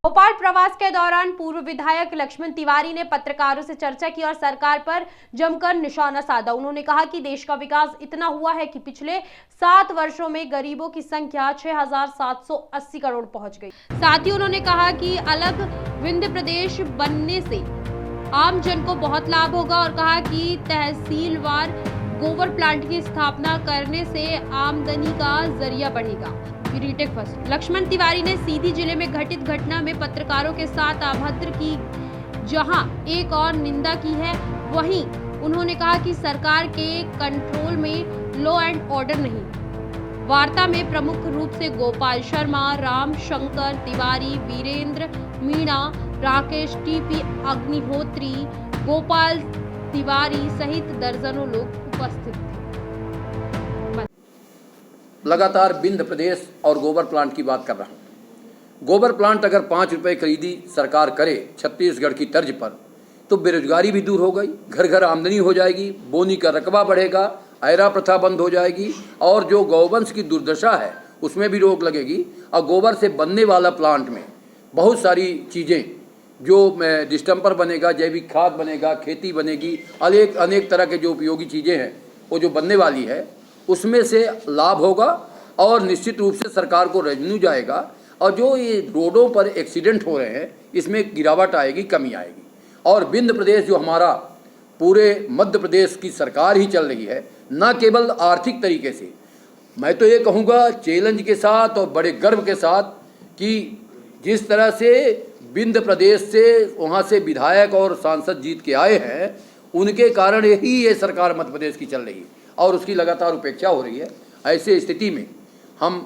भोपाल प्रवास के दौरान पूर्व विधायक लक्ष्मण तिवारी ने पत्रकारों से चर्चा की और सरकार पर जमकर निशाना साधा। उन्होंने कहा कि देश का विकास इतना हुआ है कि पिछले 7 वर्षों में गरीबों की संख्या 6,780 करोड़ पहुंच गई। साथ ही उन्होंने कहा कि अलग विंध्य प्रदेश बनने से आम जन को बहुत लाभ होगा और कहा कि तहसीलवार गोबर प्लांट की स्थापना करने से आमदनी का जरिया बढ़ेगा। Retake first. लक्ष्मण तिवारी ने सीधी जिले में घटित घटना में पत्रकारों के साथ अभद्र की जहां एक और निंदा की है, वहीं उन्होंने कहा कि सरकार के कंट्रोल में लॉ एंड ऑर्डर नहीं। वार्ता में प्रमुख रूप से गोपाल शर्मा, राम शंकर तिवारी, वीरेंद्र मीणा, राकेश टीपी अग्निहोत्री, गोपाल तिवारी सहित दर्जनों लोग उपस्थित थे। लगातार विंध्य प्रदेश और गोबर प्लांट की बात कर रहा हूँ। गोबर प्लांट अगर 5 रुपए खरीदी सरकार करे छत्तीसगढ़ की तर्ज पर, तो बेरोजगारी भी दूर हो गई, घर घर आमदनी हो जाएगी, बोनी का रकबा बढ़ेगा, ऐरा प्रथा बंद हो जाएगी और जो गौवंश की दुर्दशा है उसमें भी रोक लगेगी। और गोबर से बनने वाला प्लांट में बहुत सारी चीज़ें, जो डिस्टम्पर बनेगा, जैविक खाद बनेगा, खेती बनेगी, अनेक तरह के जो उपयोगी चीज़ें हैं वो जो बनने वाली है उसमें से लाभ होगा और निश्चित रूप से सरकार को रेवेन्यू जाएगा। और जो ये रोडों पर एक्सीडेंट हो रहे हैं इसमें गिरावट आएगी, कमी आएगी। और विंध्य प्रदेश जो हमारा पूरे मध्य प्रदेश की सरकार ही चल रही है, न केवल आर्थिक तरीके से, मैं तो ये कहूँगा चैलेंज के साथ और बड़े गर्व के साथ कि जिस तरह से विंध्य प्रदेश से वहाँ से विधायक और सांसद जीत के आए हैं, उनके कारण ही ये सरकार मध्य प्रदेश की चल रही है और उसकी लगातार उपेक्षा हो रही है। ऐसे स्थिति में हम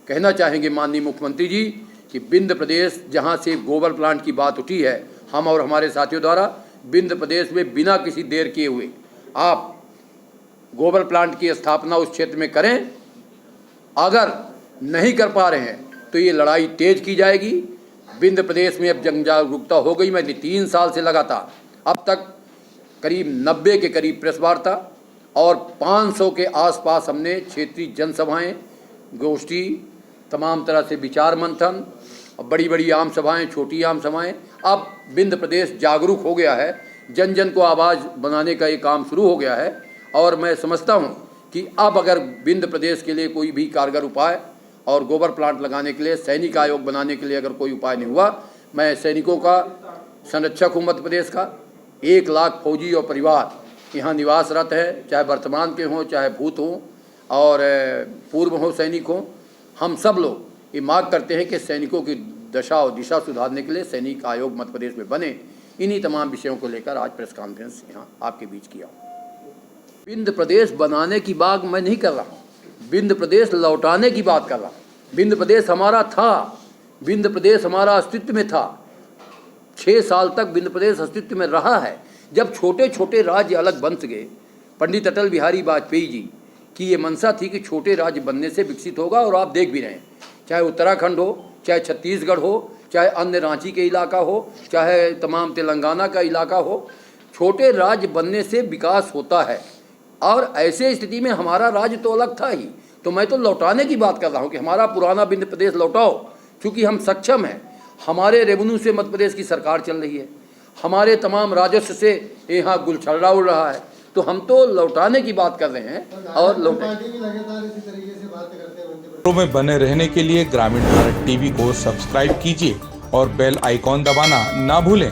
कहना चाहेंगे माननीय मुख्यमंत्री जी कि विंध्य प्रदेश जहां से गोबर प्लांट की बात उठी है, हम और हमारे साथियों द्वारा विंध्य प्रदेश में बिना किसी देर किए हुए आप गोबर प्लांट की स्थापना उस क्षेत्र में करें। अगर नहीं कर पा रहे हैं तो ये लड़ाई तेज की जाएगी। विंध्य प्रदेश में अब जन जागरूकता हो गई। मैं 3 साल से लगातार अब तक करीब 90 के करीब प्रेस वार्ता और 500 के आसपास हमने क्षेत्रीय जनसभाएं, गोष्ठी, तमाम तरह से विचार मंथन, बड़ी बड़ी आम सभाएं, छोटी आम सभाएं। अब विंध्य प्रदेश जागरूक हो गया है, जन जन को आवाज़ बनाने का ये काम शुरू हो गया है। और मैं समझता हूँ कि अब अगर विंध्य प्रदेश के लिए कोई भी कारगर उपाय और गोबर प्लांट लगाने के लिए, सैनिक आयोग बनाने के लिए अगर कोई उपाय नहीं हुआ, मैं सैनिकों का संरक्षक हूँ मध्य प्रदेश का। 1 लाख फौजी और परिवार यहाँ निवासरत है, चाहे वर्तमान के हों, चाहे भूत हों और पूर्व हों सैनिक हों। हम सब लोग ये मांग करते हैं कि सैनिकों की दशा और दिशा सुधारने के लिए सैनिक आयोग मध्य प्रदेश में बने। इन्हीं तमाम विषयों को लेकर आज प्रेस कॉन्फ्रेंस यहाँ आपके बीच किया। विंध्य प्रदेश बनाने की बात मैं नहीं कर रहा हूँ, विंध्य प्रदेश लौटाने की बात कर रहा हूँ। विंध्य प्रदेश हमारा था, विंध्य प्रदेश हमारा अस्तित्व में था। 6 साल तक विंध्य प्रदेश अस्तित्व में रहा है। जब छोटे छोटे राज्य अलग बन गए, पंडित अटल बिहारी वाजपेयी जी की ये मंशा थी कि छोटे राज्य बनने से विकसित होगा। और आप देख भी रहे हैं, चाहे उत्तराखंड हो, चाहे छत्तीसगढ़ हो, चाहे अन्य रांची के इलाका हो, चाहे तमाम तेलंगाना का इलाका हो, छोटे राज्य बनने से विकास होता है। और ऐसे स्थिति में हमारा राज्य तो अलग था ही, तो मैं तो लौटाने की बात कर रहा हूँ कि हमारा पुराना विंध्य प्रदेश लौटाओ। क्योंकि हम सक्षम हैं, हमारे रेवेन्यू से मध्य प्रदेश की सरकार चल रही है, हमारे तमाम राजस्व से यहाँ गुलछर्रा उड़ रहा है, तो हम तो लौटाने की बात कर रहे हैं। और में बने रहने के लिए ग्रामीण भारत टीवी को सब्सक्राइब कीजिए और बेल आइकॉन दबाना ना भूलें।